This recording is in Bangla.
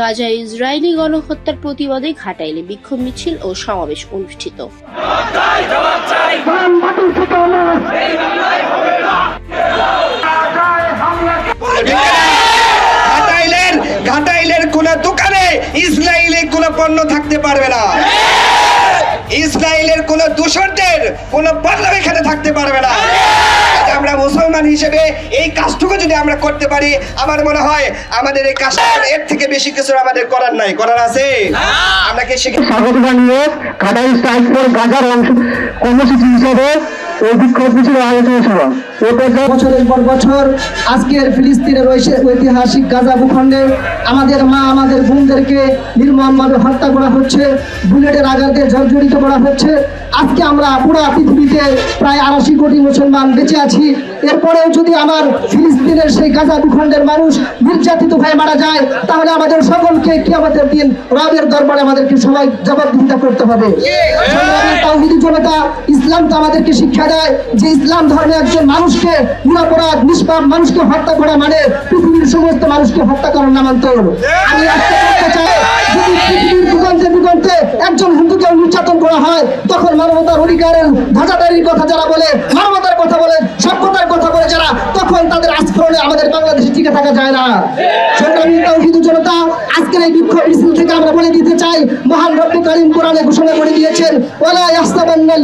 গাজায় ইসরায়েলি গণহত্যার প্রতিবাদে ঘাটাইলে বিক্ষোভ মিছিল ও সমাবেশ অনুষ্ঠিত। ঘাটাইলের কোন দোকানে ইসরায়েলি কোন পণ্য থাকতে পারবে না। ইসরায়েলের কোন দূষণদের কোন পণ্য এখানে থাকতে পারবে না। আমরা মুসলমান হিসেবে এই কাজটুকু যদি আমরা করতে পারি, আমার মনে হয় আমাদের এই কাজটা এর থেকে বেশি কিছু আমাদের করার নাই। করার আছে আমরা কি স্বাগত জানিয়ে ঘাটাইল স্ট্রাইক ফর গাজার অংশ কর্মসূচি হিসেবে এই বিক্ষোভ মিছিল আলোচনা সভা বছরের পর বছর আজকের ফিলিস্তিনের ঐতিহাসিক গাজা ভূখণ্ডে আমাদের মা আমাদের বোনদেরকে নির্মমভাবে হত্যা করা হচ্ছে, বুলেটের আঘাতে জর্জরিত করা হচ্ছে। আজকে আমরা পুরো পৃথিবীতে প্রায় ৮৮ কোটি মুসলমান বেঁচে আছি। এরপরেও যদি আমার ফিলিস্তিনের সেই গাজা ভূখণ্ডের মানুষ নির্যাতিত হয়ে মারা যায়, তাহলে আমাদের সকলকে কিয়ামতের দিন রবের দরবারে আমাদেরকে সবাই জবাবদিহিতা করতে হবে। তাওহীদি জনতা, ইসলাম তো আমাদেরকে শিক্ষা দেয় যে ইসলাম ধর্মে একজন মানুষকে নিরপরাধ নিষ্পাপ মানুষকে হত্যা করা মানে পৃথিবীর সমস্ত মানুষকে হত্যা করার নামান্তর। আমি আজকে বলতে চাই, যদি পৃথিবীর দিগন্তে দিগন্তে একজন হিন্দুকে নির্যাতন করা হয়, তখন মানবতার অধিকারের ধাজাদারির কথা যারা বলে, মানবতার কথা বলে, সভ্যতার কথা বলে যারা, তখন তাদের আস্ফোরণে আমাদের বাংলাদেশে টিকে থাকা যায় না। সংগ্রামী তাওহীদি জনতা, আজকের এই বিক্ষোভ মিছিল থেকে আমরা বলে দিতে চাই, মহান রব্বুল কারীম কোরআনে ঘোষণা করে দিয়েছেন, ওয়ালা ইয়াহসাবান্না